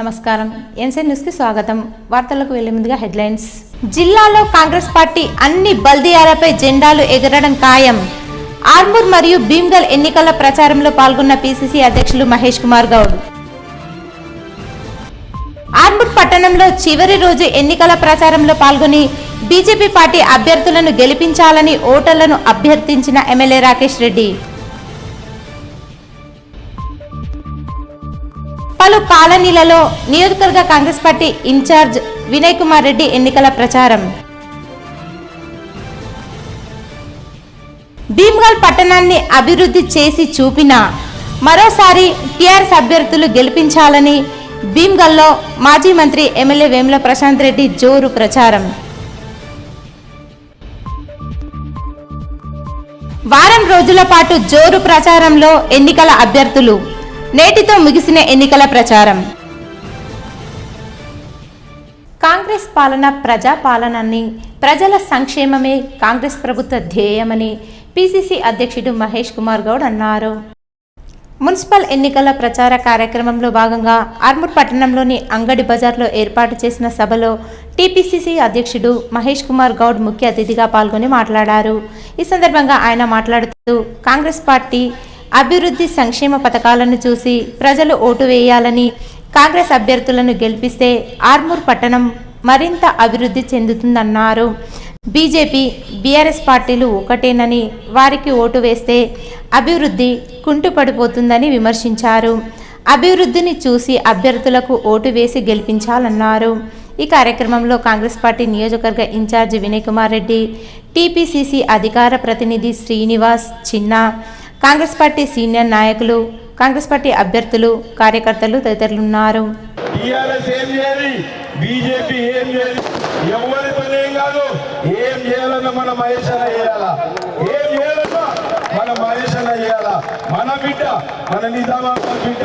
నమస్కారం NCN news కి స్వాగతం. వార్తలకు వెళ్లే ముందుగా హెడ్లైన్స్. జిల్లాలో కాంగ్రెస్ పార్టీ అన్ని బల్దియాలపై జెండాలు ఎగరడం ఖాయం. ఆర్మూర్ మరియు భీమ్గల్ ఎన్నికల ప్రచారంలో పాల్గొన్న పిసిసి అధ్యక్షులు మహేష్ కుమార్ గౌడ్. ఆర్మూర్ పట్టణంలో చివరి రోజు ఎన్నికల ప్రచారంలో పాల్గొని బీజేపీ పార్టీ అభ్యర్థులను గెలిపించాలని ఓటర్లను అభ్యర్థించిన ఎమ్మెల్యే రాకేష్ రెడ్డి. పలు కాలనీలలో నియోజకవర్గ కాంగ్రెస్ పార్టీ ఇన్ఛార్జ్ వినయ్ కుమార్ రెడ్డి ఎన్నికల ప్రచారం. భీమ్గల్ పట్టణాన్ని అభివృద్ధి చేసి చూపిన మరోసారి టీఆర్ఎస్ అభ్యర్థులు గెలిపించాలని భీమ్గల్లో మాజీ మంత్రి ఎమ్మెల్యే వేముల ప్రశాంత్ రెడ్డి జోరు ప్రచారం. వారం రోజుల పాటు జోరు ప్రచారంలో ఎన్నికల అభ్యర్థులు. నేటితో ముగిసిన ఎన్నికల ప్రచారం. కాంగ్రెస్ పాలన ప్రజా పాలనని, ప్రజల సంక్షేమమే కాంగ్రెస్ ప్రభుత్వ ధ్యేయమని పిసిసి అధ్యక్షుడు మహేష్ కుమార్ గౌడ్ అన్నారు. మున్సిపల్ ఎన్నికల ప్రచార కార్యక్రమంలో భాగంగా ఆర్మూర్ పట్టణంలోని అంగడి బజార్లో ఏర్పాటు చేసిన సభలో టీపీసీసీ అధ్యక్షుడు మహేష్ కుమార్ గౌడ్ ముఖ్య అతిథిగా పాల్గొని మాట్లాడారు. ఈ సందర్భంగా ఆయన మాట్లాడుతూ కాంగ్రెస్ పార్టీ అభివృద్ధి సంక్షేమ పథకాలను చూసి ప్రజలు ఓటు వేయాలని, కాంగ్రెస్ అభ్యర్థులను గెలిపిస్తే ఆర్మూర్ పట్టణం మరింత అభివృద్ధి చెందుతుందన్నారు. బీజేపీ బీఆర్ఎస్ పార్టీలు ఒకటేనని, వారికి ఓటు వేస్తే అభివృద్ధి కుంటుపడిపోతుందని విమర్శించారు. అభివృద్ధిని చూసి అభ్యర్థులకు ఓటు వేసి గెలిపించాలన్నారు. ఈ కార్యక్రమంలో కాంగ్రెస్ పార్టీ నియోజకవర్గ ఇన్ఛార్జి వినయ్ కుమార్ రెడ్డి, టీపీసీసీ అధికార ప్రతినిధి శ్రీనివాస్ చిన్న, కాంగ్రెస్ పార్టీ సీనియర్ నాయకులు, కాంగ్రెస్ పార్టీ అభ్యర్థులు, కార్యకర్తలు తదితరులున్నారు. మన బిడ్డ, మన నిజామాబాద్ బిడ్డ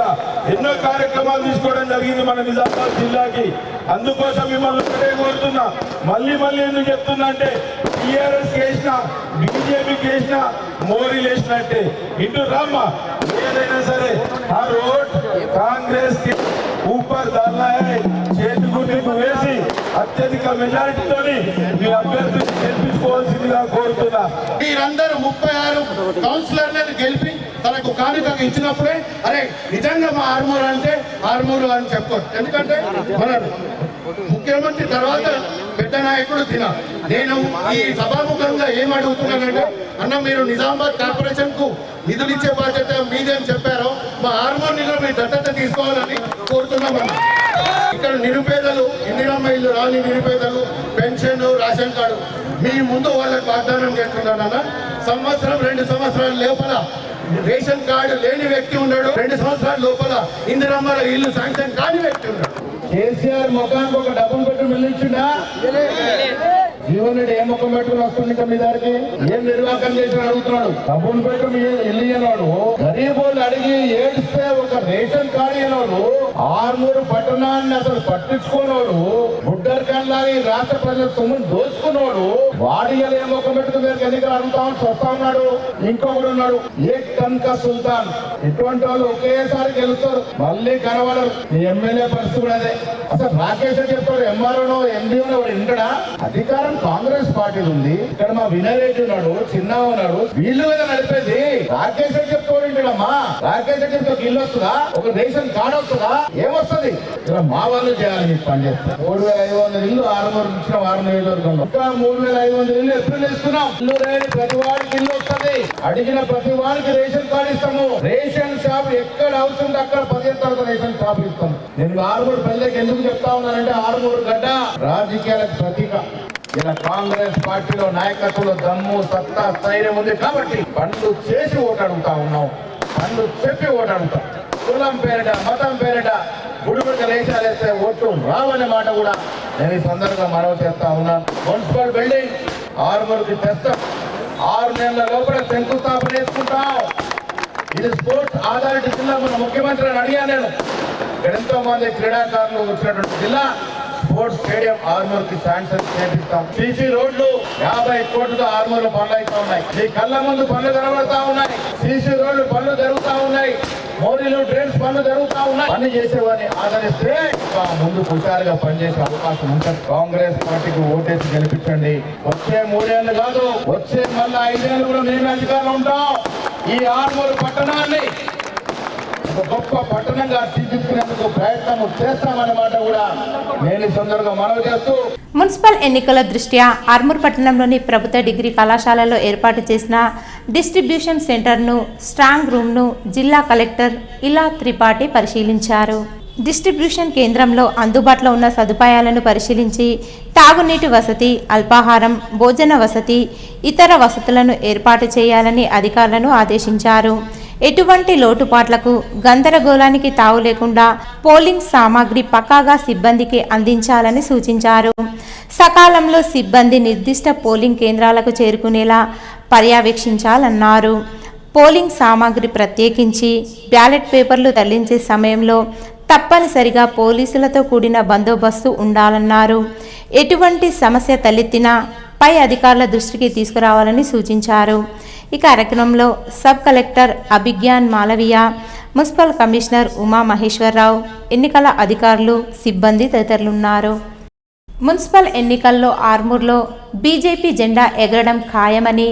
ఎన్నో కార్యక్రమాలు తీసుకోవడం జరిగింది మన నిజామాబాద్ జిల్లాకి. అందుకోసం మిమ్మల్ని ఒకటే కోరుతున్నా, మళ్ళీ ఎందుకు చెప్తున్నా అంటే టీఆర్ఎస్ కేసిన, బీజేపీకి వేసిన, మోడీలు వేసినట్టే ఇటు రామ్మా. ఏదైనా సరే ఆ రోడ్ కాంగ్రెస్ కి ऊपर डालना है. చేతి గుర్తుకు వేసి అత్యధిక మెజారిటీతోని మీ అభ్యర్థిని గెలిపించుకోవాల్సిందిగా కోరుతున్నా. మీరందరూ 36 కౌన్సిలర్లను గెలిపి తనకు కానుకగా ఇచ్చినప్పుడే అరే నిజంగా మా ఆర్మూరు అంటే ఆర్మూరు అని చెప్పుకోవచ్చు. ఎందుకంటే మన ముఖ్యమంత్రి తర్వాత పెద్ద నాయకుడు తిన. నేను ఈ సభాముఖంగా ఏం అడుగుతున్నానంటే, అన్న మీరు నిజామాబాద్ కార్పొరేషన్ కు నిధులు ఇచ్చే బాధ్యత మీదేం చెప్పారో మా ఆర్మూర్ నిధులు మీరు దత్తత తీసుకోవాలని కోరుతున్నామన్నా. ఇక్కడ నిరుపేదలు, ఇందిరమ్మ ఇల్లు రాని నిరుపేదలు, పెన్షన్, రేషన్ కార్డు మీ ముందు వాళ్ళకి వాగ్దానం చేస్తున్నానన్న. సంవత్సరం 2 సంవత్సరాల లోపల రేషన్ కార్డు లేని వ్యక్తి ఉన్నాడు, 2 సంవత్సరాల లోపల ఇందిరమ్మ ఇల్లు శాంక్షన్ కాని వ్యక్తి ఉన్నాడు. కేసీఆర్ ముఖానికి ఒక డబ్బులు పెట్టి మిల్లించిండా? జీవన్ రెడ్డి ఏ ముఖం పెట్టుకుని వస్తుంది మీ దానికి? ఏం నిర్వాహకం చేసి అడుగుతున్నాడు? డబ్బులు పెట్టి ఇల్లు ఇయ్యనాడు, గరీబోళ్ళు అడిగి ఏడిస్తే ఒక రేషన్ కార్డు ఇయ్యనాడు, ఆర్మూరు పట్టణాన్ని అసలు పట్టించుకున్నాడు, బుడ్డర్ కల్లా రాష్ట్ర ప్రజల సొమ్మును దోచుకున్నాడు. వాడు ఇలా ఏ ముఖం పెట్టుకుని మీరు ఎన్నికలు అడుగుతామని చూస్తా ఉన్నాడు. ఇంకొకడు ఉన్నాడు ఏక్ కన్కా సుల్తాన్. ఇటువంటి వాళ్ళు ఒకేసారి గెలుస్తారు, మళ్ళీ కనబడరు. ఈ ఎమ్మెల్యే పరిస్థితి కూడా అదే. అసలు రాకేష్ చెప్తాడు ఎంఆర్ఓనో ఎండిఓనో ఇంటడా? అధికారం కాంగ్రెస్ పార్టీ ఉంది. ఇక్కడ మా వినయ్ రెడ్డి ఉన్నాడు, చిన్న ఉన్నాడు, వీళ్ళు మీద నడిపేది రాకేష్ చెప్తాడు ఇంటడమ్మా. రాకేష్ చెప్తే ఒక ఇల్లు వస్తుందా? ఒక రేషన్ కార్డు వస్తుందా? ఏమొస్తుంది? ఇక్కడ మా వాళ్ళు చేయాలి. మీకు పని చేస్తారు. 3500 ఇల్లు ఆర్మూరు ఇచ్చిన 6 నియోజకవర్గంలో ఇంకా 3500 ఇల్లు ఎప్పుడు ఇస్తున్నాం. ఇల్లు లేని ప్రతి వాడికి ఇల్లు వస్తుంది. అడిగిన ప్రతి వాడికి రేషన్ కార్డు ఇస్తాము. రేషన్ షాప్ ఎక్కడ అవసరం అక్కడ 15 తర్వాత రేషన్ షాప్ ఇస్తాము. నేను ఆర్మూరు పెళ్ళకి ఎందుకు చెప్తా ఉన్నానంటే ఆర్మూరు గడ్డ రాజకీయాలకు ప్రతీక. ఇలా కాంగ్రెస్ పార్టీలో నాయకత్వంలో దమ్ము, సత్తా, స్థైర్యం ఉంది కాబట్టి పనులు చేసి ఓటు అడుగుతా ఉన్నాం, పనులు చెప్పి ఓటు అడుగుతాం. కులం పేరిట, మతం పేరిట గుడిగుడికి రేషాలు వేస్తే ఓట్లు రావనే మాట కూడా నేను ఈ సందర్భంగా మనవి చేస్తా ఉన్నాను. మున్సిపల్ బిల్డింగ్ ఆర్మూరుకి తెస్తాం. 6 నెలల లోపల శంకుస్థాపన చేసుకుంటాం. ఇది స్పోర్ట్స్ ఆధారిత జిల్లా. మన ముఖ్యమంత్రిని అడిగా నేను, ఎంతో మంది క్రీడాకారులు వచ్చినటువంటి జిల్లా. స్పోర్ట్స్ స్టేడియం ఆర్మూర్ కి శాంక్షన్ చేపిస్తాం. సీసీ రోడ్లు 50 కోట్లతో ఆర్మూర్ పనులు అవుతా ఉన్నాయి. ఈ కళ్ళ ముందు పనులు కనబడతా ఉన్నాయి. సీసీ రోడ్లు పనులు జరుగుతా ఉన్నాయి. మోరీలో డ్రైన్స్ పనులు జరుగుతా ఉన్నాయి. పని చేసేవాడిని ఆదరిస్తే ముందు హుషారుగా పనిచేసే అవకాశం ఉంటుంది. కాంగ్రెస్ పార్టీకి ఓటేసి గెలిపించండి. వచ్చే 3 ఏళ్ళు కాదు, వచ్చే మళ్ళీ 5 ఏళ్ళు కూడా మేమే అధికారంలో ఉంటాం. ఈ ఆర్మూరు పట్టణాన్ని ఒక గొప్ప పట్టణంగా తీర్చిదిద్దేందుకు ప్రయత్నం చేస్తామన్నమాట కూడా నేను ఈ సందర్భంగా మనవి చేస్తూ, మున్సిపల్ ఎన్నికల దృష్ట్యా ఆర్మూర్ పట్టణంలోని ప్రభుత్వ డిగ్రీ కళాశాలలో ఏర్పాటు చేసిన డిస్ట్రిబ్యూషన్ సెంటర్ను, స్ట్రాంగ్ రూమ్ను జిల్లా కలెక్టర్ ఇలా త్రిపాఠి పరిశీలించారు. డిస్ట్రిబ్యూషన్ కేంద్రంలో అందుబాటులో ఉన్న సదుపాయాలను పరిశీలించి తాగునీటి వసతి, అల్పాహారం, భోజన వసతి, ఇతర వసతులను ఏర్పాటు చేయాలని అధికారులను ఆదేశించారు. ఎటువంటి లోటుపాట్లకు, గందరగోళానికి తావు లేకుండా పోలింగ్ సామాగ్రి పక్కాగా సిబ్బందికి అందించాలని సూచించారు. సకాలంలో సిబ్బంది నిర్దిష్ట పోలింగ్ కేంద్రాలకు చేరుకునేలా పర్యవేక్షించాలన్నారు. పోలింగ్ సామాగ్రి ప్రత్యేకించి బ్యాలెట్ పేపర్లు తరలించే సమయంలో తప్పనిసరిగా పోలీసులతో కూడిన బందోబస్తు ఉండాలన్నారు. ఎటువంటి సమస్య తలెత్తినా పై అధికారుల దృష్టికి తీసుకురావాలని సూచించారు. ఈ కార్యక్రమంలో sub collector Abhigyan Malaviya, municipal commissioner Uma Maheswararao, ఎన్నికల అధికారులు, సిబ్బంది తదితరులున్నారు. మున్సిపల్ ఎన్నికల్లో ఆర్మూర్లో బీజేపీ జెండా ఎగరడం ఖాయమని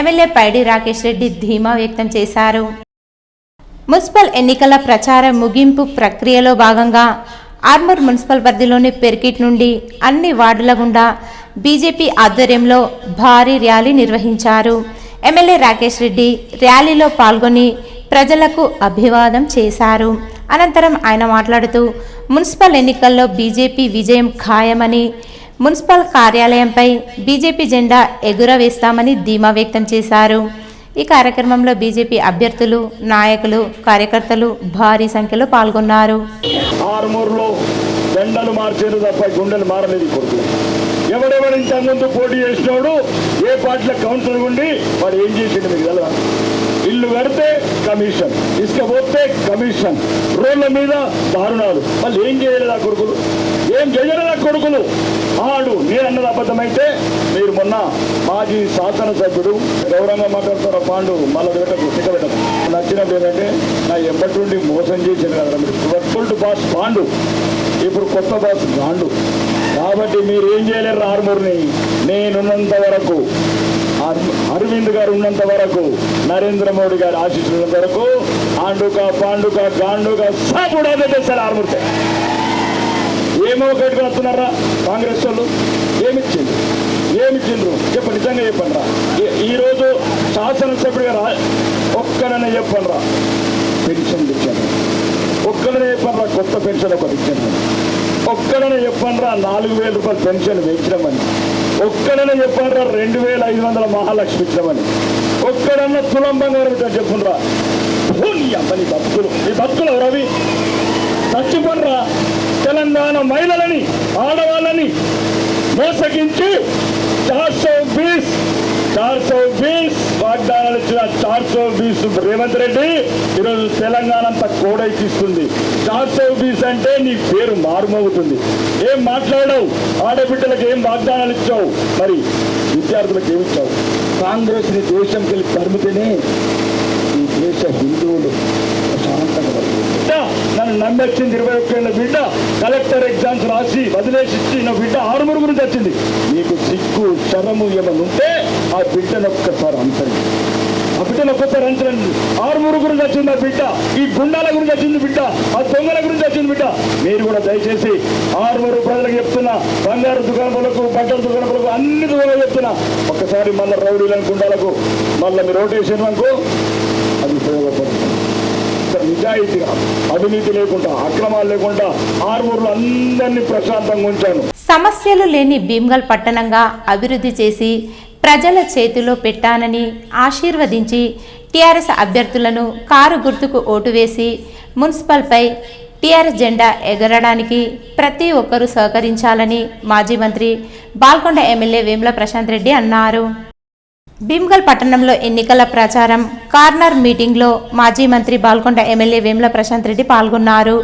ఎమ్మెల్యే పైడి రాకేష్ రెడ్డి ధీమా వ్యక్తం చేశారు. మున్సిపల్ ఎన్నికల ప్రచార ముగింపు ప్రక్రియలో భాగంగా ఆర్మూర్ మున్సిపల్ పరిధిలోని పెర్కిట్ నుండి అన్ని వార్డుల గుండా బీజేపీ ఆధ్వర్యంలో భారీ ర్యాలీ నిర్వహించారు. ఎమ్మెల్యే రాకేష్ రెడ్డి ర్యాలీలో పాల్గొని ప్రజలకు అభివాదం చేశారు. అనంతరం ఆయన మాట్లాడుతూ మున్సిపల్ ఎన్నికల్లో బీజేపీ విజయం ఖాయమని, మున్సిపల్ కార్యాలయంపై బీజేపీ జెండా ఎగురవేస్తామని ధీమా వ్యక్తం చేశారు. ఈ కార్యక్రమంలో బీజేపీ అభ్యర్థులు, నాయకులు, కార్యకర్తలు భారీ సంఖ్యలో పాల్గొన్నారు. ఆర్మూర్లో జెండాలు మార్చేది తప్ప గుండెలు మారలేదు. కొడుకు ఎవడెవడు ఇంత ముందు పోటీ చేసినోడు ఏ పార్టీల కౌన్సిలర్ ఉండి వాడు ఏం చేసిండు మీకు తెలవా? ఇల్లు కడితే కమిషన్, ఇసుక పోతే కమిషన్, రోడ్ల మీద దారుణాలు. వాళ్ళు ఏం చేయలేదా కొడుకులు? ఏం చేయలేదా కొడుకులు? ఆడు నేనన్నది అబద్ధమైతే మీరు మొన్న మాజీ శాసనసభ్యుడు గౌరవంగా మాట్లాడుతున్న పాండు మళ్ళీ పెట్టకు నచ్చినప్పుడు ఏంటంటే నా ఎప్పటి నుండి మోసం చేసిన కదా మీరు బాస్ పాండు, ఇప్పుడు కొత్త బాస్ గాండు. కాబట్టి మీరు ఏం చేయలేరు ఆర్మూర్ని. నేనున్నంత వరకు, అరవింద్ గారు ఉన్నంత వరకు, నరేంద్ర మోడీ గారు ఆశిస్తున్నంత వరకు ఆండుక పాండుక గాండుక సాపుడా పెట్టేస్తారు ఆర్మూర్తే. ఏమో కట్టుకుని వస్తున్నారా కాంగ్రెస్ వాళ్ళు? ఏమిచ్చిండ్రు చెప్ప, నిజంగా చెప్పండి రా. ఈరోజు శాసనసభ్యుడిగా ఒక్కడనే చెప్పండి రా పెన్షన్ ఇచ్చాను, ఒక్కడనే చెప్పండి రా కొత్త పెన్షన్ ఒకటి ఇచ్చాను, ఒక్కడనే చెప్పండి రా 4,000 రూపాయలు పెన్షన్ పెంచడమని, ఒక్కడనే చెప్పండి రా 2,500 మహాలక్ష్మి ఇచ్చామని, ఒక్కడన్నా తులం బంగారం చెప్పుండ్రా. నీ భక్తులు రవి చచ్చిపోండ్రా. తెలంగాణ మహిళలని, ఆడవాళ్ళని మోసగించి 420 వాగ్దానాలు ఇచ్చిన 420 రేవంత్ రెడ్డి ఈరోజు తెలంగాణ అంతా కోడైకిస్తుంది. 420 అంటే నీ పేరు మారుమోగుతుంది. ఏం మాట్లాడావు? ఆడబిడ్డలకు ఏం వాగ్దానాలు ఇచ్చావు? మరి విద్యార్థులకు ఏమిచ్చావు? కాంగ్రెస్ ని దేశంకి వెళ్ళి తరిమితేనే ఈ దేశ హిందువులు ప్రశాంతంగా నన్ను నమ్మొచ్చింది 21 ఏళ్ళ బిడ్డ కలెక్టర్ ఎగ్జామ్స్ రాసి వదిలేసి ఇచ్చిన బిడ్డ ఆర్మూర్ గురించి వచ్చింది. నీకు సిగ్గు శరము ఏమని ఉంటే ఆ బిడ్డను ఒక్కసారి అంచండి, ఆ బిడ్డను ఒక్కసారి అంచండి. ఆర్మూర్ గురించి వచ్చింది ఆ బిడ్డ, ఈ గుండాల గురించి వచ్చింది బిడ్డ, ఆ దొంగల గురించి వచ్చింది బిడ్డ. మీరు కూడా దయచేసి ఆర్మూరు ప్రజలకు చెప్తున్నా, బంగారు దుకాణాలకు, బట్టల దుకాణాలకు, అన్ని దుకాణాలు చెప్తున్నా, ఒక్కసారి మళ్ళీ రౌడీలను గుండాలకు మళ్ళీ మీరు ఓటేసారు అనుకో అది ఉపయోగపడుతుంది. నిజాయితీగా, అవినీతి లేకుండా, అక్రమాలు లేకుండా ఆర్మూర్లో అందరినీ ప్రశాంతంగా ఉంచాను. సమస్యలు లేని భీమ్గల్ పట్టణంగా అభివృద్ధి చేసి ప్రజల చేతిలో పెట్టానని ఆశీర్వదించి టీఆర్ఎస్ అభ్యర్థులను కారు గుర్తుకు ఓటు వేసి మున్సిపల్పై టీఆర్ఎస్ జెండా ఎగరడానికి ప్రతి ఒక్కరూ సహకరించాలని మాజీ మంత్రి బాల్కొండ ఎమ్మెల్యే వేముల ప్రశాంత్ రెడ్డి అన్నారు. భీమ్గల్ పట్టణంలో ఎన్నికల ప్రచారం కార్నర్ మీటింగ్లో మాజీ మంత్రి బాల్కొండ ఎమ్మెల్యే వేముల ప్రశాంత్ రెడ్డి పాల్గొన్నారు.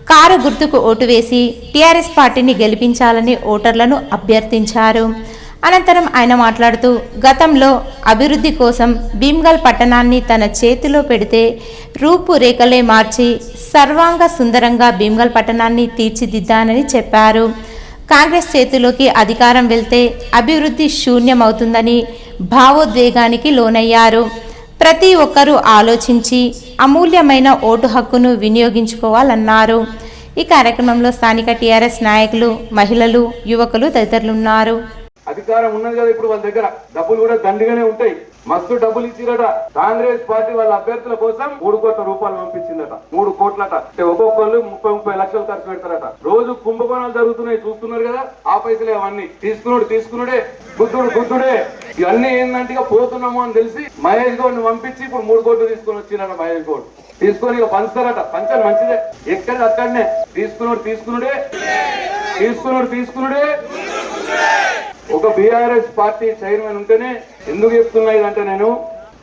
కారు గుర్తుకు ఓటు వేసి టీఆర్ఎస్ పార్టీని గెలిపించాలని ఓటర్లను అభ్యర్థించారు. అనంతరం ఆయన మాట్లాడుతూ గతంలో అభివృద్ధి కోసం భీమ్గల్ పట్టణాన్ని తన చేతిలో పెడితే రూపురేఖలే మార్చి సర్వాంగ సుందరంగా భీమ్గల్ పట్టణాన్ని తీర్చిదిద్దానని చెప్పారు. కాంగ్రెస్ చేతిలోకి అధికారం వెళ్తే అభివృద్ధి శూన్యమవుతుందని భావోద్వేగానికి లోనయ్యారు. ప్రతి ఒక్కరూ ఆలోచించి అమూల్యమైన ఓటు హక్కును వినియోగించుకోవాలన్నారు. ఈ కార్యక్రమంలో స్థానిక టీఆర్ఎస్ నాయకులు, మహిళలు, యువకులు తదితరులున్నారు. అధికారం ఉన్నది కదా, ఇప్పుడు వాళ్ళ దగ్గర డబ్బులు కూడా దండిగానే ఉంటాయి. మస్తు డబ్బులు ఇచ్చిరట. కాంగ్రెస్ పార్టీ వాళ్ళ అభ్యర్థుల కోసం 3 కోట్ల రూపాయలు పంపించిందట. 3 కోట్లట. ఒక్కొక్కళ్ళు 30-30 లక్షలు ఖర్చు పెడతారట. రోజు కుంభకోణాలు జరుగుతున్నాయి, చూస్తున్నారు కదా. ఆ పైసలే అవన్నీ తీసుకున్నాడే బుద్ధుడే. ఇవన్నీ ఏంటంటే పోతున్నాము అని తెలిసి మహేష్ గౌడ్ని పంపించి ఇప్పుడు 3 కోట్లు తీసుకొని వచ్చిరట. మహేష్ గౌడ్ తీసుకొని ఇక పంచుతారట. పంచని మంచిదే, ఎక్కడ అక్కడనే తీసుకున్నాడే. ఒక బీఆర్ఎస్ పార్టీ చైర్మన్ ఉంటేనే ఎందుకు చెప్తున్నా ఇదంటే, నేను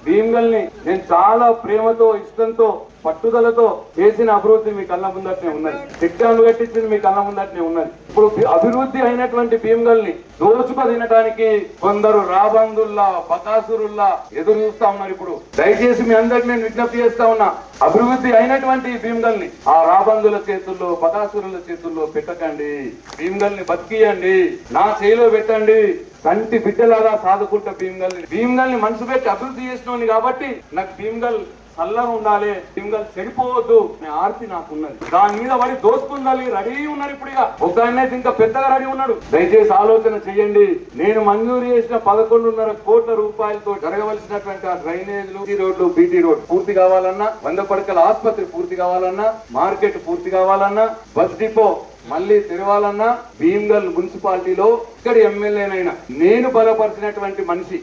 భీమ్గల్ని నేను చాలా ప్రేమతో, ఇష్టంతో, పట్టుదలతో చేసిన అభివృద్ధి మీ కళ్ళ ముందటనే ఉన్నది. చెట్టాలు కట్టించింది మీ కళ్ళ ముందటనే ఉన్నది. ఇప్పుడు అభివృద్ధి అయినటువంటి భీమ్గల్ని దోచుకు తినడానికి కొందరు రాబందుల్లా, బకాసురుల్లా ఎదురు చూస్తా ఉన్నారు. ఇప్పుడు దయచేసి మీ అందరికి నేను విజ్ఞప్తి చేస్తా ఉన్నా, అభివృద్ధి అయినటువంటి భీమ్గల్ని ఆ రాబందుల చేతుల్లో, బకాసురుల చేతుల్లో పెట్టకండి. భీమ్గల్ని బతికియండి, నా చేయిలో పెట్టండి. కంటి బిడ్డలాగా సాదుకుంటా భీమ్గల్ని మనసు పెట్టి అభివృద్ధి చేసినోని కాబట్టి నాకు భీమ్గల్ చల్లగా ఉండాలి, భీమ్గల్ చెడిపోవద్దు అనే ఆర్తి నాకున్నది. దాని మీద వాడి దోసుకుండాలి రెడీ ఉన్నారు. ఇప్పుడు ఇక ఒక ఆయన ఇంకా పెద్దగా రెడీ ఉన్నాడు. దయచేసి ఆలోచన చెయ్యండి. నేను మంజూరు చేసిన 11.5 కోట్ల రూపాయలతో జరగవలసినటువంటి ఆ డ్రైనేజ్లు, రోడ్లు, బీటీ రోడ్ పూర్తి కావాలన్నా, 100 పడకల ఆసుపత్రి పూర్తి కావాలన్నా, మార్కెట్ పూర్తి కావాలన్నా, బస్ డిపో మళ్ళీ తెరవాలన్నా భీమ్గల్ మున్సిపాలిటీలో ఇక్కడ ఎమ్మెల్యేనైనా నేను బలపరిచినటువంటి మనిషి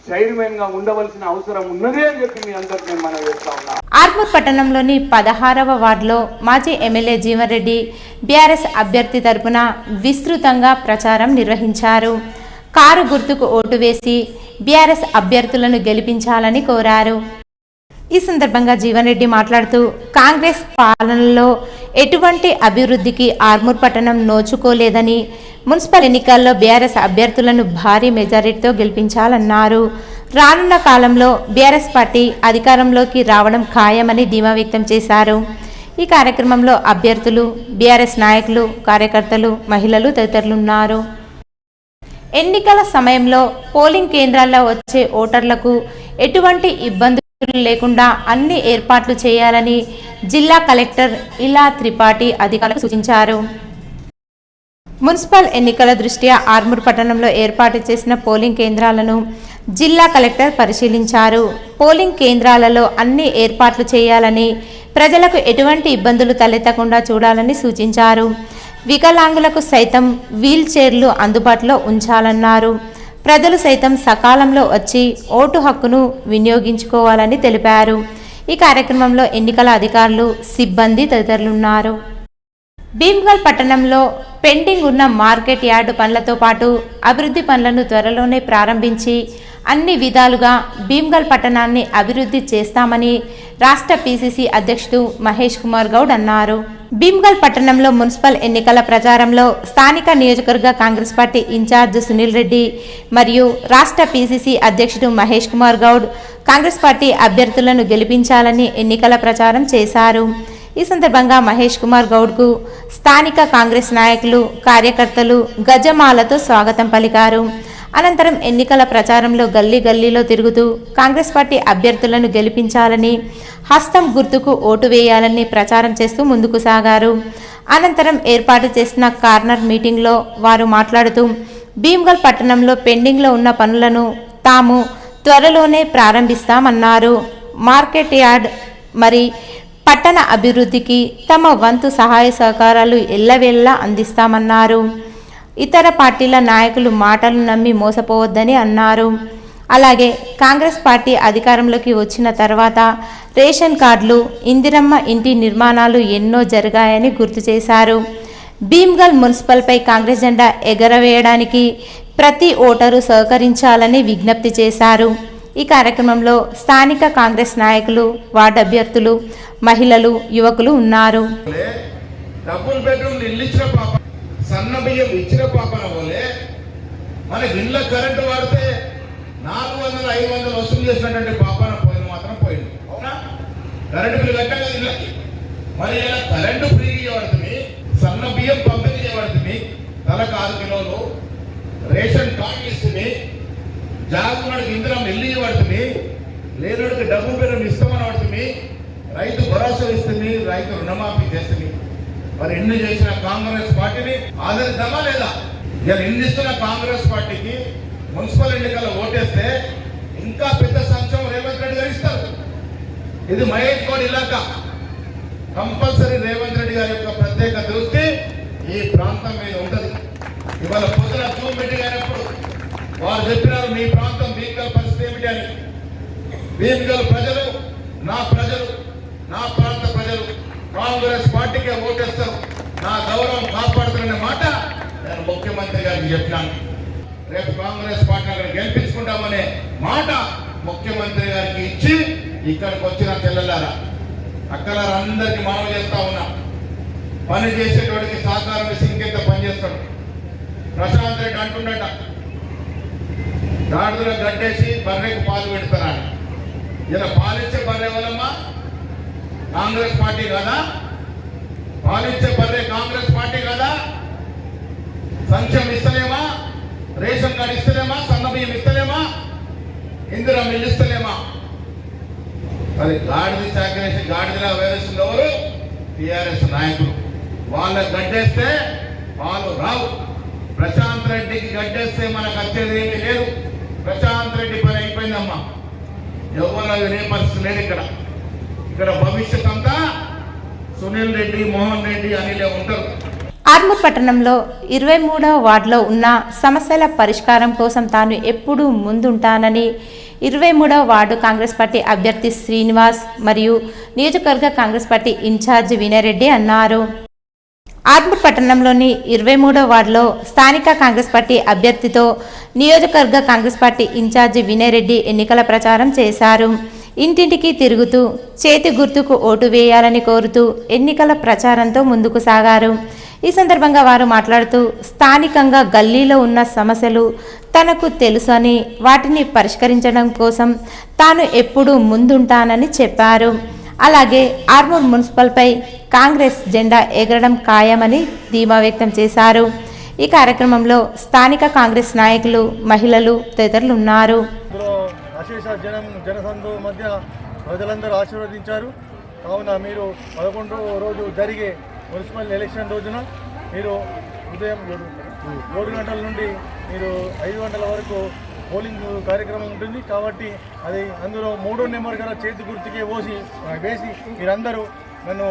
చైర్మన్ గా ఉండవలసిన అవసరం ఉన్నది అని చెప్పి మీ అందరికి నేను మనవి చేస్తా ఉన్నా. ఆర్మూర్ పట్టణంలోని 16వ వార్డులో మాజీ ఎమ్మెల్యే జీవన్ రెడ్డి బీఆర్ఎస్ అభ్యర్థి తరపున విస్తృతంగా ప్రచారం నిర్వహించారు. కారు గుర్తుకు ఓటు వేసి బీఆర్ఎస్ అభ్యర్థులను గెలిపించాలని కోరారు. ఈ సందర్భంగా జీవన్ రెడ్డి మాట్లాడుతూ కాంగ్రెస్ పాలనలో ఎటువంటి అభివృద్ధికి ఆర్మూర్ పట్టణం నోచుకోలేదని, మున్సిపల్ ఎన్నికల్లో బీఆర్ఎస్ అభ్యర్థులను భారీ మెజారిటీతో గెలిపించాలన్నారు. రానున్న కాలంలో బీఆర్ఎస్ పార్టీ అధికారంలోకి రావడం ఖాయమని ధీమా వ్యక్తం చేశారు. ఈ కార్యక్రమంలో అభ్యర్థులు, బీఆర్ఎస్ నాయకులు, కార్యకర్తలు, మహిళలు తదితరులున్నారు. ఎన్నికల సమయంలో పోలింగ్ కేంద్రాల్లో వచ్చే ఓటర్లకు ఎటువంటి ఇబ్బందులు లేకుండా అన్ని ఏర్పాట్లు చేయాలని జిల్లా కలెక్టర్ ఇలా త్రిపాఠి అధికారులకు సూచించారు. మున్సిపల్ ఎన్నికల దృష్ట్యా ఆర్మూర్ పట్టణంలో ఏర్పాటు చేసిన పోలింగ్ కేంద్రాలను జిల్లా కలెక్టర్ పరిశీలించారు. పోలింగ్ కేంద్రాలలో అన్ని ఏర్పాట్లు చేయాలని, ప్రజలకు ఎటువంటి ఇబ్బందులు తలెత్తకుండా చూడాలని సూచించారు. వికలాంగులకు సైతం వీల్ చైర్లు అందుబాటులో ఉంచాలన్నారు. ప్రజలు సైతం సకాలంలో వచ్చి ఓటు హక్కును వినియోగించుకోవాలని తెలిపారు. ఈ కార్యక్రమంలో ఎన్నికల అధికారులు, సిబ్బంది తదితరులున్నారు. భీమ్గల్ పట్టణంలో పెండింగ్ ఉన్న మార్కెట్ యార్డు పనులతో పాటు అభివృద్ధి పనులను త్వరలోనే ప్రారంభించి అన్ని విధాలుగా భీమ్గల్ పట్టణాన్ని అభివృద్ధి చేస్తామని రాష్ట్ర పీసీసీ అధ్యక్షుడు మహేష్ కుమార్ గౌడ్ అన్నారు. భీమ్గల్ పట్టణంలో మున్సిపల్ ఎన్నికల ప్రచారంలో స్థానిక నియోజకవర్గ కాంగ్రెస్ పార్టీ ఇన్ఛార్జ్ సునీల్ రెడ్డి మరియు రాష్ట్ర పీసీసీ అధ్యక్షుడు మహేష్ కుమార్ గౌడ్ కాంగ్రెస్ పార్టీ అభ్యర్థులను గెలిపించాలని ఎన్నికల ప్రచారం చేశారు. ఈ సందర్భంగా మహేష్ కుమార్ గౌడ్కు స్థానిక కాంగ్రెస్ నాయకులు, కార్యకర్తలు గజమాలతో స్వాగతం పలికారు. అనంతరం ఎన్నికల ప్రచారంలో గల్లీ గల్లీలో తిరుగుతూ కాంగ్రెస్ పార్టీ అభ్యర్థులను గెలిపించాలని, హస్తం గుర్తుకు ఓటు వేయాలని ప్రచారం చేస్తూ ముందుకు సాగారు. అనంతరం ఏర్పాటు చేసిన కార్నర్ మీటింగ్లో వారు మాట్లాడుతూ భీమ్గల్ పట్టణంలో పెండింగ్లో ఉన్న పనులను తాము త్వరలోనే ప్రారంభిస్తామన్నారు. మార్కెట్ యార్డ్ మరి పట్టణ అభివృద్ధికి తమ వంతు సహాయ సహకారాలు ఎల్లవేళలా అందిస్తామన్నారు. ఇతర పార్టీల నాయకులు మాటలు నమ్మి మోసపోవద్దని అన్నారు. అలాగే కాంగ్రెస్ పార్టీ అధికారంలోకి వచ్చిన తర్వాత రేషన్ కార్డులు, ఇందిరమ్మ ఇంటి నిర్మాణాలు ఎన్నో జరిగాయని గుర్తు చేశారు. భీమ్గల్ మున్సిపల్పై కాంగ్రెస్ జెండా ఎగరవేయడానికి ప్రతి ఓటరు సహకరించాలని విజ్ఞప్తి చేశారు. ఈ కార్యక్రమంలో స్థానిక కాంగ్రెస్ నాయకులు, వార్డు అభ్యర్థులు, మహిళలు, యువకులు ఉన్నారు. డబుల్ బెడ్రూమ్ ఇల్లు ఇచ్చిన పాప, సన్న బియ్యం ఇచ్చిన పాపన పోలే మనకి ఇళ్ళ కరెంటు వాడితే 400, 500 వసూలు చేసినటువంటి పాపాన పోయింది మాత్రం పోయింది. అవునా? కరెంటు బిల్లు కట్టాం కదా ఇళ్ళకి. మరి ఇలా కరెంటు ఫ్రీ చేయబడుతుంది, సన్న బియ్యం పంపిణీ చేయబడుతుంది, తలకు 6 కిలోలు రేషన్ కార్డు ఇస్తుంది, జాగునాడికి ఇందిరం ఇల్లు ఇవ్వబడుతుంది, లేనుడికి డబ్బు పేరు ఇస్తామని పడుతుంది, రైతు భరోసా ఇస్తుంది, రైతు రుణమాఫీ చేస్తుంది. మరి ఎన్ని చేసిన కాంగ్రెస్ పార్టీని ఆదరిద్దామా లేదా? ఇలా ఎన్ని ఇస్తున్న కాంగ్రెస్ పార్టీకి మున్సిపల్ ఎన్నికల్లో ఓటేస్తే ఇంకా పెద్ద సంక్షేమం రేవంత్ రెడ్డి గారు ఇస్తారు. ఇది మహేష్ గౌడ్ ఇలాకా. కంపల్సరీ రేవంత్ రెడ్డి గారి యొక్క ప్రత్యేక దృష్టి ఈ ప్రాంతం మీద ఉంటుంది. ఇవాళ పొద్దున జూమ్ మీటింగ్ అయినప్పుడు వారు చెప్పినారు మీ ప్రాంతం భీమగల్ పరిస్థితి ఏమిటి అని. భీమగల్ ప్రజలు నా ప్రాంత ప్రజలు కాంగ్రెస్ పార్టీకే ఓటేస్తారు, నా గౌరవం కాపాడుతున్న మాట నేను ముఖ్యమంత్రి గారికి చెప్పినాను. రేపు కాంగ్రెస్ పార్టీ అక్కడ గెలిపించుకుంటామనే మాట ముఖ్యమంత్రి గారికి ఇచ్చి ఇక్కడికి వచ్చిన చెల్లెలారా అక్కలారా అందరికీ మనవి చేస్తా ఉన్నా, పని చేసేటోడికి సహకారం ఇచ్చి ఇంకెంత పని చేస్తాడు. ప్రశాంత్ రెడ్డి అంటుండట గాడిదలో గడ్డేసి బర్రెకు పాలు పెడతారా. ఇలా పాలిచ్చే బర్రె ఎవరమ్మా? కాంగ్రెస్ పార్టీ కదా. పాలిచ్చే బర్రె కాంగ్రెస్ పార్టీ కదా. సంక్షేమం ఇస్తలేమా? Ration card ఇస్తలేమా? సన్న బియ్యం ఇస్తలేమా? ఇందిరా మిల్లు ఇస్తలేమా? మరి గాడిద చాకరేసి గాడిదలా వేరేసింది ఎవరు? టిఆర్ఎస్ నాయకులు. వాళ్ళ గడ్డేస్తే పాలు రావు. ప్రశాంత్ రెడ్డికి గడ్డేస్తే మనకు వచ్చేది ఏమీ లేదు. ప్రశాంత్ రెడ్డి పని అయిపోయిందమ్మా. ఎవరు ఏ పరిస్థితి లేదు ఇక్కడ భవిష్యత్ అంతా సునీల్ రెడ్డి, మోహన్ రెడ్డి, అనిలే ఉంటారు. ఆర్మూర్ పట్టణంలో 23వ వార్డులో ఉన్న సమస్యల పరిష్కారం కోసం తాను ఎప్పుడూ ముందుంటానని 23వ వార్డు కాంగ్రెస్ పార్టీ అభ్యర్థి శ్రీనివాస్ మరియు నియోజకవర్గ కాంగ్రెస్ పార్టీ ఇన్ఛార్జ్ వినయ్ రెడ్డి అన్నారు. ఆర్మూర్ పట్టణంలోని 23వ వార్డులో స్థానిక కాంగ్రెస్ పార్టీ అభ్యర్థితో నియోజకవర్గ కాంగ్రెస్ పార్టీ ఇన్ఛార్జి వినయ్ రెడ్డి ఎన్నికల ప్రచారం చేశారు. ఇంటింటికి తిరుగుతూ చేతి గుర్తుకు ఓటు వేయాలని కోరుతూ ఎన్నికల ప్రచారంతో ముందుకు సాగారు. ఈ సందర్భంగా వారు మాట్లాడుతూ స్థానికంగా గల్లీలో ఉన్న సమస్యలు తనకు తెలుసని వాటిని పరిష్కరించడం కోసం తాను ఎప్పుడూ ముందుంటానని చెప్పారు. అలాగే ఆర్మూర్ మున్సిపల్పై కాంగ్రెస్ జెండా ఎగరడం ఖాయమని ధీమా వ్యక్తం చేశారు. ఈ కార్యక్రమంలో స్థానిక కాంగ్రెస్ నాయకులు, మహిళలు తదితరులు ఉన్నారు. అశేష జనసందు మధ్య ప్రజలందరూ ఆశీర్వదించారు. కావున మీరు 11వ రోజు జరిగే మున్సిపల్ ఎలక్షన్ రోజున మీరు ఉదయం 7 గంటల నుండి మీరు 5 గంటల వరకు పోలింగ్ కార్యక్రమం ఉంటుంది. కాబట్టి అది అందులో 3వ నెంబర్ గల చేతి గుర్తుకే వేసి మీరందరూ నన్ను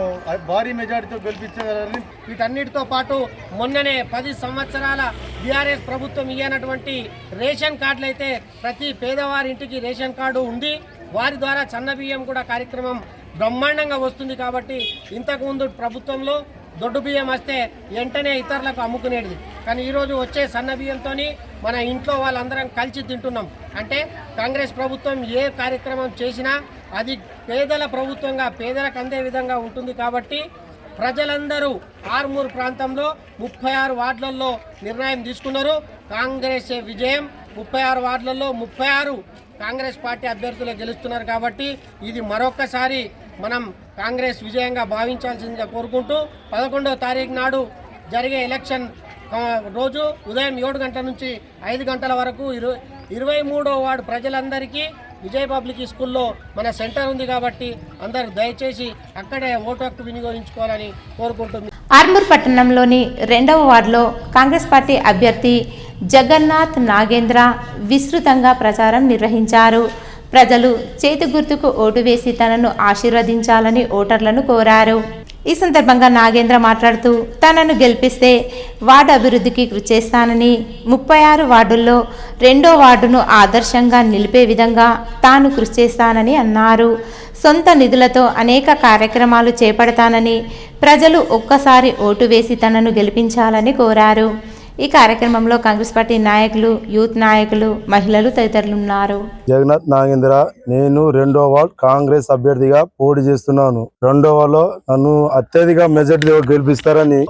భారీ మెజార్టీతో గెలిపించగలరని. వీటన్నిటితో పాటు మొన్ననే 10 సంవత్సరాల బీఆర్ఎస్ ప్రభుత్వం ఇయ్యనటువంటి రేషన్ కార్డులు అయితే ప్రతి పేదవారింటికి రేషన్ కార్డు ఉంది. వారి ద్వారా సన్నబియ్యం కూడా కార్యక్రమం బ్రహ్మాండంగా వస్తుంది. కాబట్టి ఇంతకుముందు ప్రభుత్వంలో దొడ్డు బియ్యం వస్తే వెంటనే ఇతరులకు అమ్ముకునేది. కానీ ఈరోజు వచ్చే సన్న బియ్యంతో మన ఇంట్లో వాళ్ళందరం కలిసి తింటున్నాం. అంటే కాంగ్రెస్ ప్రభుత్వం ఏ కార్యక్రమం చేసినా అది పేదల ప్రభుత్వంగా పేదలకు అందే విధంగా ఉంటుంది. కాబట్టి ప్రజలందరూ ఆర్మూర్ ప్రాంతంలో 36 వార్డులలో నిర్ణయం తీసుకున్నారు. కాంగ్రెస్ విజయం. 36 వార్డులలో 36 కాంగ్రెస్ పార్టీ అభ్యర్థులు గెలుస్తున్నారు. కాబట్టి ఇది మరొకసారి మనం కాంగ్రెస్ విజయంగా భావించాల్సిందిగా కోరుకుంటూ 11వ తారీఖు నాడు జరిగే ఎలక్షన్ రోజు ఉదయం 7 గంటల నుంచి 5 గంటల వరకు 23వ వార్డు ప్రజలందరికీ విజయ్ పబ్లిక్ స్కూల్లో మన సెంటర్ ఉంది. కాబట్టి అందరూ దయచేసి అక్కడే ఓటు హక్కు వినియోగించుకోవాలని కోరుకుంటుంది. ఆర్మూర్ పట్టణంలోని 2వ వార్డులో కాంగ్రెస్ పార్టీ అభ్యర్థి జగన్నాథ్ నాగేంద్ర విస్తృతంగా ప్రచారం నిర్వహించారు. ప్రజలు చేతి గుర్తుకు ఓటు వేసి తనను ఆశీర్వదించాలని ఓటర్లను కోరారు. ఈ సందర్భంగా నాగేంద్ర మాట్లాడుతూ తనను గెలిపిస్తే వార్డు అభివృద్ధికి కృషి చేస్తానని, 36 వార్డుల్లో 2వ వార్డును ఆదర్శంగా నిలిపే విధంగా తాను కృషి చేస్తానని అన్నారు. సొంత నిధులతో అనేక కార్యక్రమాలు చేపడతానని, ప్రజలు ఒక్కసారి ఓటు వేసి తనను గెలిపించాలని కోరారు. ఈ కార్యక్రమంలో కాంగ్రెస్ పార్టీ నాయకులు, యూత్ నాయకులు, మహిళలు తదితరులు ఉన్నారు. జగన్నాథ్ నాగేంద్ర, నేను 2వ వార్డ్ కాంగ్రెస్ అభ్యర్థిగా పోటీ చేస్తున్నాను. 2వ వార్డులో నన్ను అత్యధిక మెజార్టీతో గెలిపిస్తారని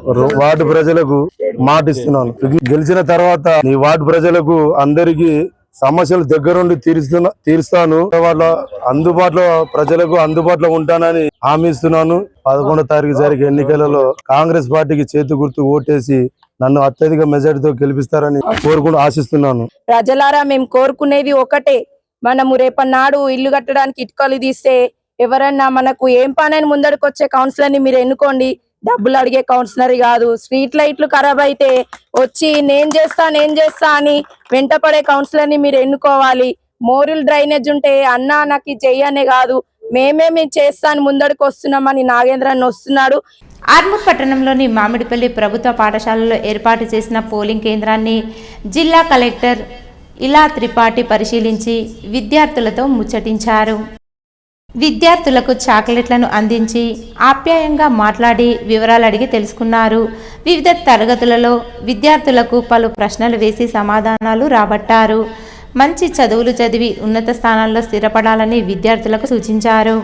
వార్డు ప్రజలకు మాటిస్తున్నాను. గెలిచిన తర్వాత ఈ వార్డు ప్రజలకు అందరికీ సమస్యలు దగ్గరుండి తీరుస్తాను. వాళ్ళ ప్రజలకు అందుబాటులో ఉంటానని హామీ ఇస్తున్నాను. 11వ తారీఖు జరిగే ఎన్నికలలో కాంగ్రెస్ పార్టీకి చేతి గుర్తు ఓటేసి నన్ను అత్యధిక మెజార్టీతో గెలిపిస్తారని ఆశిస్తున్నాను. ప్రజలారా, మేము కోరుకునేది ఒకటే, మనము రేపన్నాడు ఇల్లు కట్టడానికి ఇటుకలు తీస్తే ఎవరన్నా మనకు ఏం పనని ముందడికి వచ్చే కౌన్సిలర్ని మీరు ఎన్నుకోండి. డబ్బులు అడిగే కౌన్సిలర్ కాదు. స్ట్రీట్ లైట్లు ఖరాబ్ అయితే వచ్చి నేను చేస్తా అని వెంటపడే కౌన్సిలర్ని మీరు ఎన్నుకోవాలి. మోరల్ డ్రైనేజ్ ఉంటే అన్నా నాకు చెయ్యనే కాదు, మేము చేస్తాను ముందడికి వస్తున్నామని నాగేంద్రన్ వస్తున్నాడు. ఆర్మూర్ పట్టణంలోని మామిడిపల్లి ప్రభుత్వ పాఠశాలలో ఏర్పాటు చేసిన పోలింగ్ కేంద్రాన్ని జిల్లా కలెక్టర్ ఇలా త్రిపాఠి పరిశీలించి విద్యార్థులతో ముచ్చటించారు. విద్యార్థులకు చాక్లెట్లను అందించి ఆప్యాయంగా మాట్లాడి వివరాలు అడిగి తెలుసుకున్నారు. వివిధ తరగతులలో విద్యార్థులకు పలు ప్రశ్నలు వేసి సమాధానాలు రాబట్టారు. మంచి చదువులు చదివి ఉన్నత స్థానాల్లో స్థిరపడాలని విద్యార్థులకు సూచించారు.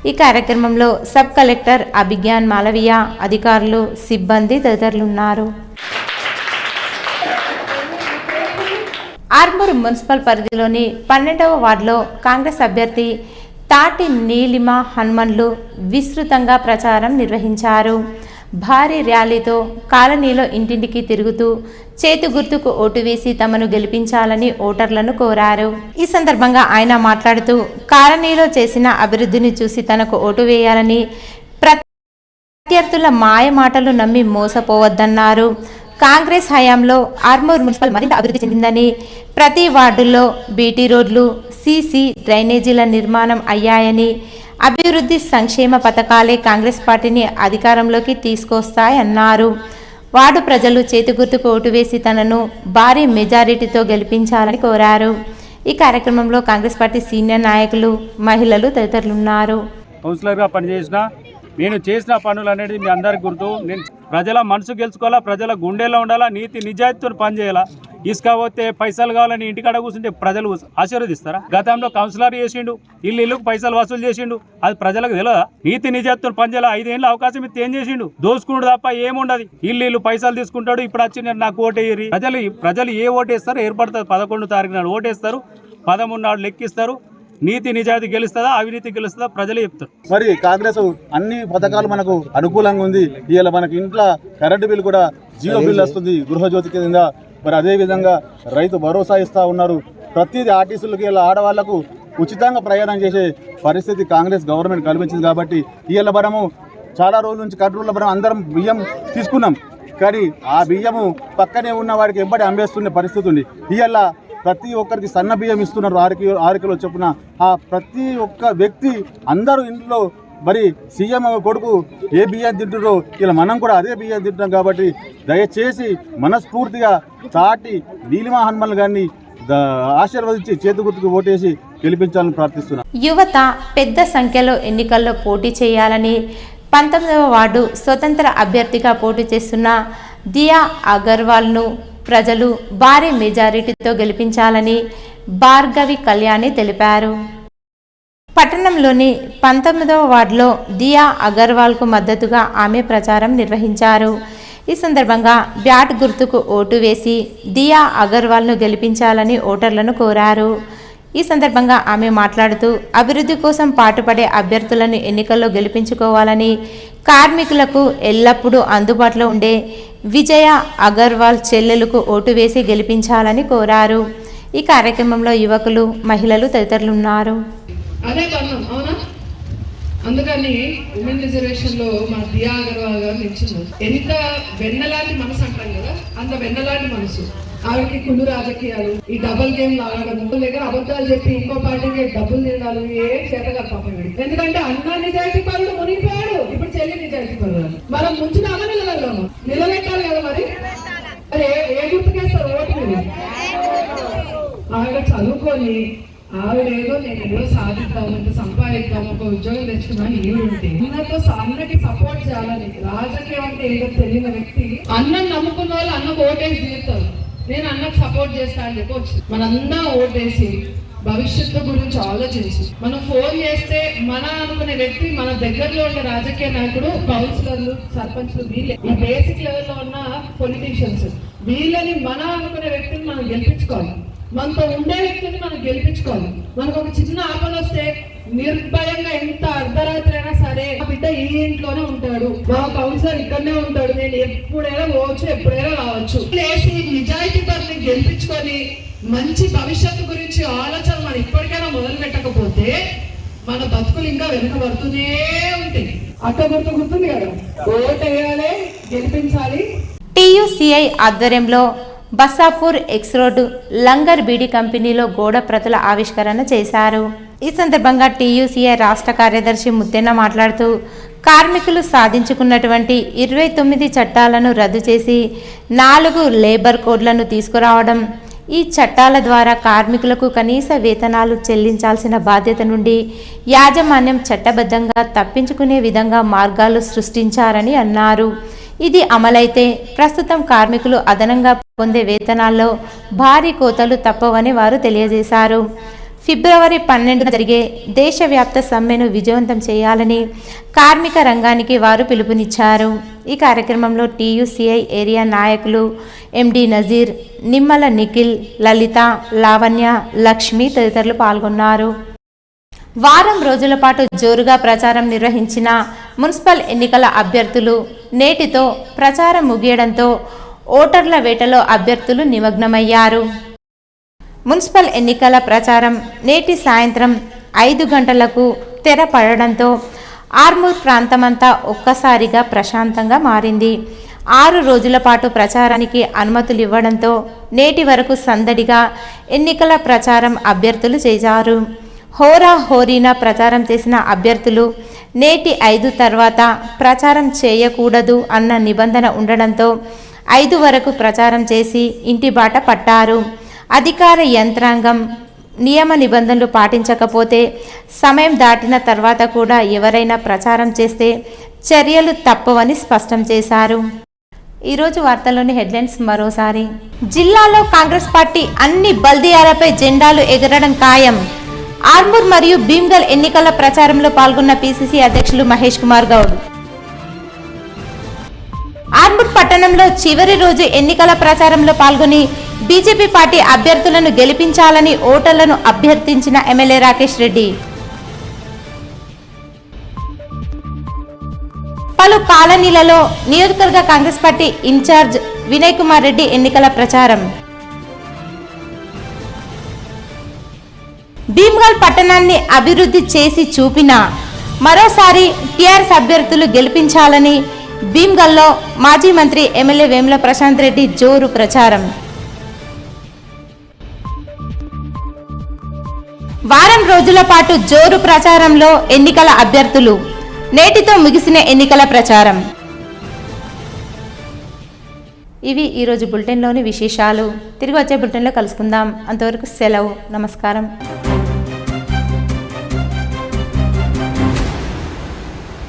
ఈ కార్యక్రమంలో సబ్ కలెక్టర్ అభిజ్ఞాన్ మాలవీయ, అధికారులు, సిబ్బంది తదితరులున్నారు. ఆర్మూర్ మున్సిపల్ పరిధిలోని 12వ వార్డులో కాంగ్రెస్ అభ్యర్థి తాటి నీలిమ హనుమన్లు విస్తృతంగా ప్రచారం నిర్వహించారు. భారీ ర్యాలీతో కాలనీలో ఇంటింటికి తిరుగుతూ చేతి గుర్తుకు ఓటు వేసి తమను గెలిపించాలని ఓటర్లను కోరారు. ఈ సందర్భంగా ఆయన మాట్లాడుతూ కాలనీలో చేసిన అభివృద్ధిని చూసి తనకు ఓటు వేయాలని, ప్రత్యర్థుల మాయ మాటలు నమ్మి మోసపోవద్దన్నారు. కాంగ్రెస్ హయాంలో ఆర్మూర్ మున్సిపల్ మరింత అభివృద్ధి చెందిందని, ప్రతి వార్డుల్లో బీటీ రోడ్లు, సీసీ డ్రైనేజీల నిర్మాణం అయ్యాయని, అభివృద్ధి సంక్షేమ పథకాలే కాంగ్రెస్ పార్టీని అధికారంలోకి తీసుకొస్తాయన్నారు. వార్డు ప్రజలు చేతి గుర్తుకు ఓటు వేసి తనను భారీ మెజారిటీతో గెలిపించాలని కోరారు. ఈ కార్యక్రమంలో కాంగ్రెస్ పార్టీ సీనియర్ నాయకులు, మహిళలు తదితరులున్నారు. కౌన్సిలర్గా పనిచేసిన నేను చేసిన పనులు అనేది మీ అందరికి గుర్తు. నేను ప్రజల మనసు గెలుచుకోవాలా, ప్రజల గుండెల్లో ఉండాలా, నీతి నిజాయితీతో పనిచేయాలా. ఇసుక పోతే పైసలు కావాలని ఇంటికాడ కూర్చుంటే ప్రజలు ఆశీర్వదిస్తారా? గతంలో కౌన్సిలర్ చేసిండు, ఇల్లుకు పైసలు వసూలు చేసిండు, అది ప్రజలకు తెలియదా? నీతి నిజాయితీతో పనిచేయాలా. 5 ఏళ్ళ అవకాశం ఇస్తే ఏం చేసిండు? దోసుకున్నాడు తప్ప ఏముండదు. ఇల్లు పైసలు తీసుకుంటాడు. ఇప్పుడు వచ్చి నాకు ఓటేయరి. ప్రజలు ఏ ఓటేస్తారు? ఏర్పడుతుంది 11వ తారీఖు నాడు ఓటేస్తారు, 13 నాడు లెక్కిస్తారు. నీతి నిజాయితీ గెలుస్తుందా, అవినీతి గెలుస్తుందా ప్రజలే చెప్తారు. మరి కాంగ్రెస్ అన్ని పథకాలు మనకు అనుకూలంగా ఉంది. ఇవాళ మనకి ఇంట్లో కరెంటు బిల్ కూడా 0 బిల్ వస్తుంది గృహజ్యోతి కింద. మరి అదేవిధంగా రైతు భరోసా ఇస్తూ ఉన్నారు. ప్రతిదీ ఆర్టీసీలకు ఇలా ఆడవాళ్లకు ఉచితంగా ప్రయాణం చేసే పరిస్థితి కాంగ్రెస్ గవర్నమెంట్ కల్పించింది. కాబట్టి ఇవాళ మనము చాలా రోజుల నుంచి కంట్రోల్లో మనం అందరం బియ్యం తీసుకున్నాం. కానీ ఆ బియ్యము పక్కనే ఉన్న వాడికి ఎంబడి అమ్మేస్తున్న పరిస్థితి ఉంది. ఇవాళ ప్రతి ఒక్కరికి సన్న బియ్యం ఇస్తున్నారు, 6 కిలో చొప్పున. ఆ ప్రతి ఒక్క వ్యక్తి అందరూ ఇంట్లో మరి సీఎం కొడుకు ఏ బియ్యం తింటున్నారో ఇలా మనం కూడా అదే బియ్యం తింటున్నాం. కాబట్టి దయచేసి మనస్ఫూర్తిగా తాటి నీలిమ హనుమన్లు గారిని ఆశీర్వదించి చేతి గుర్తుకు ఓటేసి గెలిపించాలని ప్రార్థిస్తున్నాను. యువత పెద్ద సంఖ్యలో ఎన్నికల్లో పోటీ చేయాలని 19వ వార్డు స్వతంత్ర అభ్యర్థిగా పోటీ చేస్తున్న దియా అగర్వాల్ను ప్రజలు భారీ మెజారిటీతో గెలిపించాలని భార్గవి కళ్యాణి తెలిపారు. పట్టణంలోని 19వ వార్డులో దియా అగర్వాల్కు మద్దతుగా ఆమె ప్రచారం నిర్వహించారు. ఈ సందర్భంగా బ్యాట్ గుర్తుకు ఓటు వేసి దియా అగర్వాల్ను గెలిపించాలని ఓటర్లను కోరారు. ఈ సందర్భంగా ఆమె మాట్లాడుతూ అభివృద్ధి కోసం పాటుపడే అభ్యర్థులను ఎన్నికల్లో గెలిపించుకోవాలని, కార్మికులకు ఎల్లప్పుడూ అందుబాటులో ఉండే విజయ అగర్వాల్ చెల్లెలకు ఓటు వేసి గెలిపించాలని కోరారు. ఈ కార్యక్రమంలో యువకులు, మహిళలు తదితరులున్నారు. అదే తరుణం అవునా? అందుకని ఉమెన్ రిజర్వేషన్ లో మా దియా అగర్వాల్ గారు నిలిచినారు. ఎంత వెన్నలాంటి మనసు అంటాం కదా, అంత వెన్నలాంటి మనసు. ఆవిడకి కుళ్ళు రాజకీయాలు, ఈ డబుల్ గేమ్ ఆడడం, దగ్గర అబద్ధాలు చెప్పి ఇంకో పార్టీకి డబ్బులు తినాలి, ఏం చేతగా పాపం. ఎందుకంటే అన్న నిజాయితీ పరుడు మునిగిపోయాడు, ఇప్పుడు చెల్లి నిజాయితీ పరుడు. మనం ముంచుదామా నిలబెడదాము? నిలబెట్టాలి కదా. మరి ఏ గుర్తుకేస్తారు ఓటు? మీరు ఆవిడ చదువుకొని ఆవిడేదో నేను ఏదో సాధిద్దాము, సంపాదిద్దాము, ఒక ఉద్యోగం తెచ్చుకున్నాను ఈవిడుంటే అన్నకి సపోర్ట్ చేయాలని. రాజకీయం అంటే ఏదో తెలియని వ్యక్తి అన్నం నమ్ముకున్న వాళ్ళు అన్నకు ఓటేసి తీరుతారు. నేను అన్నకు సపోర్ట్ చేస్తా అని చెప్పి వచ్చి మనందరం ఓటేసి భవిష్యత్తు గురించి ఆలోచించి మనం ఫోన్ చేస్తే మన అనుకునే వ్యక్తి మన దగ్గరలో ఉన్న రాజకీయ నాయకుడు, కౌన్సిలర్లు, సర్పంచ్లు, వీళ్ళే ఈ బేసిక్ లెవెల్లో ఉన్న పొలిటీషియన్స్. వీళ్ళని మన అనుకునే వ్యక్తిని మనం గెలిపించుకోవాలి. మనతో ఉండే వ్యక్తిని మనం గెలిపించుకోవాలి. మనకు ఒక చిన్న ఆపద వస్తే నిర్భయంగా ఎంత అర్ధరాత్రి అయినా సరే ఆ బిడ్డ ఈ ఇంట్లోనే ఉంటాడు, మా కౌన్సిలర్ ఇక్కడనే ఉంటాడు, నేను ఎప్పుడైనా పోవచ్చు, ఎప్పుడైనా రావచ్చు లేసి నిజాయితీ పరుని గెలిపించుకొని మంచి భవిష్యత్తు గురించి ఆలోచన మనం ఇప్పటికైనా మొదలు పెట్టకపోతే మన బతుకులు ఇంకా వెనుకబడుతూనే ఉంటాయి. అక్క గుర్తుంది కదా, ఓటు వేయాలి, గెలిపించాలి. టీయూసీఐ ఆధ్వర్యంలో బసాపూర్ ఎక్స్ రోడ్డు లంగర్ బీడీ కంపెనీలో గోడ ప్రతుల ఆవిష్కరణ చేశారు. ఈ సందర్భంగా టీయూసీఐ రాష్ట్ర కార్యదర్శి ముత్తెన్న మాట్లాడుతూ కార్మికులు సాధించుకున్నటువంటి 29 చట్టాలను రద్దు చేసి 4 లేబర్ కోడ్లను తీసుకురావడం, ఈ చట్టాల ద్వారా కార్మికులకు కనీస వేతనాలు చెల్లించాల్సిన బాధ్యత నుండి యాజమాన్యం చట్టబద్ధంగా తప్పించుకునే విధంగా మార్గాలు సృష్టించారని అన్నారు. ఇది అమలైతే ప్రస్తుతం కార్మికులు అదనంగా పొందే వేతనాల్లో భారీ కోతలు తప్పవని వారు తెలియజేశారు. ఫిబ్రవరి 12న జరిగే దేశవ్యాప్త సమ్మెను విజయవంతం చేయాలని కార్మిక రంగానికి వారు పిలుపునిచ్చారు. ఈ కార్యక్రమంలో టీయూసీఐ ఏరియా నాయకులు ఎండి నజీర్, నిమ్మల నిఖిల్, లలిత, లావణ్య, లక్ష్మి తదితరులు పాల్గొన్నారు. వారం రోజుల పాటు జోరుగా ప్రచారం నిర్వహించిన మున్సిపల్ ఎన్నికల అభ్యర్థులు నేటితో ప్రచారం ముగియడంతో ఓటర్ల వేటలో అభ్యర్థులు నిమగ్నమయ్యారు. మున్సిపల్ ఎన్నికల ప్రచారం నేటి సాయంత్రం 5 గంటలకు తెరపడడంతో ఆర్మూర్ ప్రాంతమంతా ఒక్కసారిగా ప్రశాంతంగా మారింది. 6 రోజుల పాటు ప్రచారానికి అనుమతులు ఇవ్వడంతో నేటి వరకు సందడిగా ఎన్నికల ప్రచారం అభ్యర్థులు చేశారు. హోరీన ప్రచారం చేసిన అభ్యర్థులు నేటి 5 తర్వాత ప్రచారం చేయకూడదు అన్న నిబంధన ఉండడంతో 5 వరకు ప్రచారం చేసి ఇంటి బాట పట్టారు. అధికార యంత్రాంగం నియమ నిబంధనలు పాటించకపోతే సమయం దాటిన తర్వాత కూడా ఎవరైనా ప్రచారం చేస్తే చర్యలు తప్పవని స్పష్టం చేశారు. ఈరోజు వార్తల్లోని హెడ్లైన్స్ మరోసారి. జిల్లాలో కాంగ్రెస్ పార్టీ అన్ని బల్దియాలపై జెండాలు ఎగరడం ఖాయం. ఆర్మూర్ మరియు భీమ్గల్ ఎన్నికల ప్రచారంలో పాల్గొన్న పీసీసీ అధ్యక్షులు మహేష్ కుమార్ గౌడ్. ఆర్మూర్ పట్టణంలో చివరి రోజు ఎన్నికల ప్రచారంలో పాల్గొని బీజేపీ పార్టీ అభ్యర్థులను గెలిపించాలని ఓటర్లను అభ్యర్థించిన ఎమ్మెల్యే రాకేష్ రెడ్డి. పలు కాలనీలలో నియోజకవర్గ కాంగ్రెస్ పార్టీ ఇన్ఛార్జ్ వినయ్ కుమార్ రెడ్డి ఎన్నికల ప్రచారం. భీమ్గల్ పట్టణాన్ని అభివృద్ధి చేసి చూపిన మరోసారి టీఆర్ఎస్ అభ్యర్థులు గెలిపించాలని భీమ్గల్లో మాజీ మంత్రి ఎమ్మెల్యే వేముల ప్రశాంత్ రెడ్డి జోరు ప్రచారం. వారం రోజుల పాటు జోరు ప్రచారంలో ఎన్నికల అభ్యర్థులు నేటితో ముగిసిన ఎన్నికల ప్రచారం. ఇవి ఈరోజు బులెటిన్లోని విశేషాలు. తిరిగి వచ్చే బులెటిన్లో కలుసుకుందాం. అంతవరకు సెలవు. నమస్కారం.